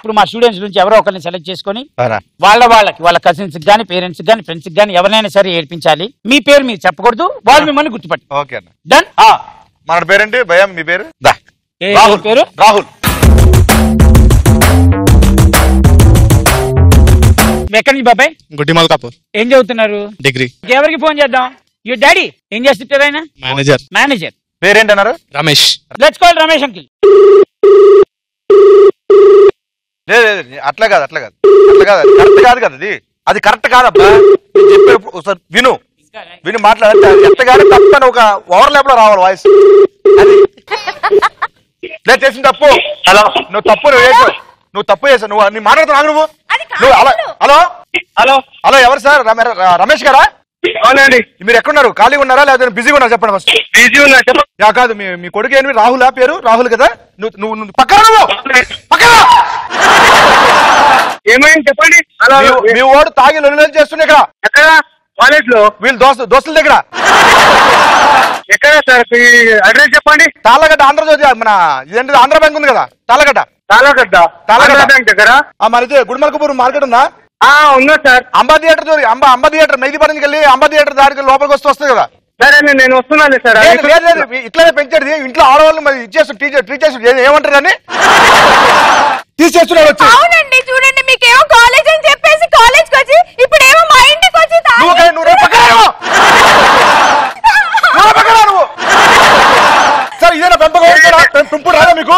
ఇప్పుడు మా స్టూడెంట్స్ నుంచి ఎవరో ఒకరిని సెలెక్ట్ చేసుకొని వాళ్ళ కజిన్స్ గానీ పేరెంట్స్ గానీ ఫ్రెండ్స్ గానీ ఎవరైనా సరే ఏడ్పించాలి. మీ పేరు మీరు చెప్పకూడదు, వాళ్ళు మిమ్మల్ని గుర్తుపట్టి. Okay done. మన పేరేంటి భయం? మీ పేరు? పేరు రాహుల్. ఎక్కడి నుంచి బాబాయ్? గుడ్డిమల్ కపూర్. ఏం చదువుతున్నారు? డిగ్రీ. ఎవరికి ఫోన్ చేద్దాం? యూ డాడీ ఏం చేస్తుంటారు? ఆయన మేనేజర్. పేరేంటన్నారు? Ramesh. Let's call Ramesh uncle. లేదు అట్లా కాదు కరెక్ట్ కాదు కదా అది కరెక్ట్ కాదబ్బా. నేను చెప్పే ఒకసారి విను మాట్లాడంటే ఎత్తగానే తప్పని ఒక ఓవర్లాప్ లో రావాలి వాయిస్. అది నేను చేసిన తప్పు. హలో నువ్వు తప్పు చేసావు నువ్వు నీ మాట్లాడుతున్నావు నువ్వు హలో హలో హలో ఎవరు సార్? రమేష్ గారా? అవునండి. మీరు ఎక్కడున్నారు? ఖాళీగా ఉన్నారా లేదా బిజీగా ఉన్నారు? చెప్పండి ఫస్ట్. బిజీ ఉన్నా చెప్పండి. కాదు మీ కొడుకు ఏంటి? రాహుల్ పేరు? రాహుల్ కదా? నువ్వు పక్కన ఏమైంది చెప్పండి. మీ వాడు తాగి లొల్లి చేస్తుండే ఇక్కడ. ఎక్కడ? కాలేజ్ లో. వీళ్ళు దోస్తుల దగ్గర. ఎక్కడ సార్? అడ్రస్ చెప్పండి. తాళ్ళగడ్డ ఆంధ్రజ్యోతి మన ఇదేంటి ఆంధ్ర బ్యాంక్ ఉంది కదా, తాళ్ళగడ్డ బ్యాంక్ దగ్గర. మన ఇది గుడిమల్కపూర్ మార్కెట్ ఉందా? ఉన్నా సార్. అంబా థియేటర్ మెహదీపట్నంకి వెళ్ళి అంబా థియేటర్ దానికి లోపలికి వస్తుంది కదా. సరే నేను వస్తున్నాను సార్. లేదు ఇట్లానే పెంచాడు. ఇంట్లో ఆడవాళ్ళు మరి ఇచ్చేస్తాం టీచర్స్ ఏమంటారు కానీ తీసేస్తున్నాడు వచ్చి. అవునండి చూడండి, మీకేమో కాలేజ్ అని చెప్పేసి కాలేజ్కి వచ్చి ఇప్పుడు ఏమో మా ఇంటికి వచ్చి సార్ ఇదేనా పెంపుడు రాదా మీకు?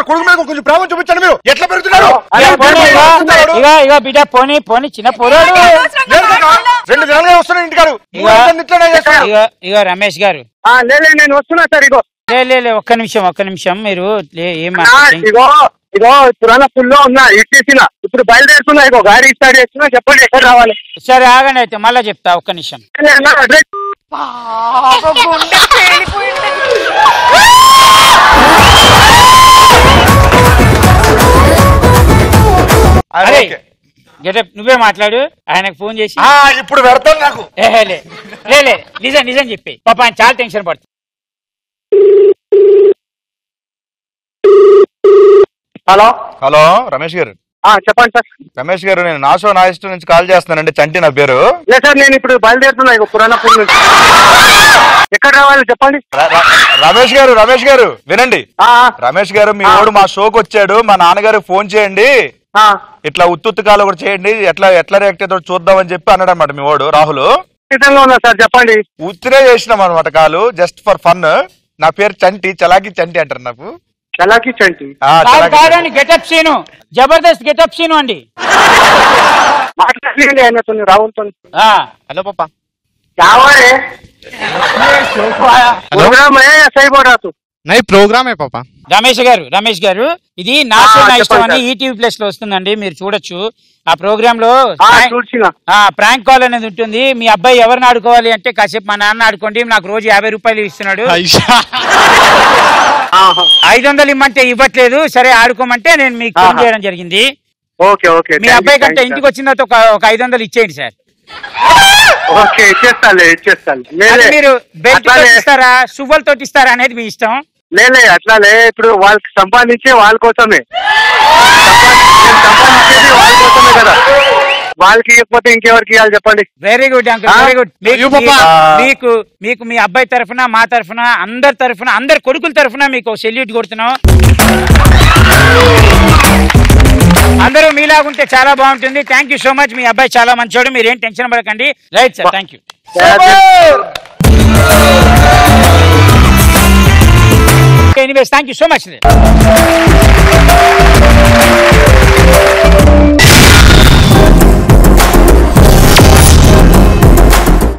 కొడుకు మీద కొంచెం ప్రేమ చూపించండి. మీరు ఎట్లా పెరుగుతున్నారు? బిడ్డ పోనీ చిన్న పోరాడు 2 నెలలుగా వస్తున్నాడు ఇంటికాడు. ఇగో రమేష్ గారు నేను వస్తున్నా సార్. ఒక్క నిమిషం మీరు ఇగో పురాణ ఫుల్ లో ఉన్నా ఇచ్చేసిన ఇప్పుడు బయలుదేరుతున్నా. ఇగో గాడి స్టార్ట్ చేస్తున్నా. చెప్పండి ఎక్కడ రావాలి? సరే ఆగండి అయితే మళ్ళా చెప్తా. ఒక్క నిమిషం. నువ్వే మాట్లాడు. ఆయనకు ఫోన్ చేసి ఇప్పుడు పెడతాను నాకు. నిజం చెప్పి పాప ఆయన చాలా టెన్షన్ పడుతుంది. హలో రమేష్ గారు. చెప్పండి సార్. రమేష్ గారు నేను నాశో నా ఇష్టం నుంచి కాల్ చేస్తున్నానండి. చంటి నా పేరు. లేదు సార్ నేను ఇప్పుడు బయలుదేరుతున్నా. పురాణపూర్ నుంచి. ఎక్కడ రావాలి చెప్పండి? రమేష్ గారు వినండి. రమేష్ గారు మీ వాడు మా షోకి వచ్చాడు. మా నాన్నగారికి ఫోన్ చేయండి. ఇట్లా ఉత్తుత్తు కాలు కూడా చేయండి. ఎట్లా రియాక్ట్ అవుతాడో చూద్దామని చెప్పి అన్నాడు అనమాట మీ వాడు రాహుల్. సార్ చెప్పండి. ఉత్తిరే చేసినాం అనమాట కాలు జస్ట్ ఫర్ ఫన్. నా పేరు చంటి, చలాకి చంటి అంటారు నాకు. చలాకి చంటి గెటప్ సీను, జబర్దస్త్ గెటప్ సీను అండి. రాహుల్ తో. హలో పాపా. ప్రోగ్రామ్ పాపా. రమేష్ గారు ఇది నా ఇష్టం అని ఈటీవీ ప్లస్ లో వస్తుందండి, మీరు చూడొచ్చు. ఆ ప్రోగ్రామ్ లో ప్రాంక్ కాల్ అనేది ఉంటుంది. మీ అబ్బాయి ఎవరిని ఆడుకోవాలి అంటే కాసేపు మా నాన్న ఆడుకోండి, నాకు రోజు 50 రూపాయలు ఇస్తున్నాడు. 500 ఇమ్మంటే ఇవ్వట్లేదు. సరే ఆడుకోమంటే నేను మీకు ఫోన్ చేయడం జరిగింది. మీ అబ్బాయి కంటే ఇంటికి వచ్చిన తర్వాత ఒక 500 ఇచ్చేయండి సార్. మీరు బెల్ట్ ఇస్తారా సువ్వలతో ఇస్తారా అనేది మీ ఇష్టం. లేలే అట్లానే ఇప్పుడు వాళ్ళకి సంపాదించే వాళ్ళ కోసమే కదా. వాళ్ళకి ఇవ్వకపోతే ఇంకెవరికి ఇవ్వాలి చెప్పండి. Very good uncle, very good. మీకు మీ అబ్బాయి తరఫున మా తరఫున అందరి కొడుకుల తరఫున మీకు సెల్యూట్ కొడుతున్నాం. అందరూ మీలాగుంటే చాలా బాగుంటుంది. Thank you so much. మీ అబ్బాయి చాలా మంచోడు, మీరేం టెన్షన్ పడకండి. Right sir, thank you. Anyways, thank you so much.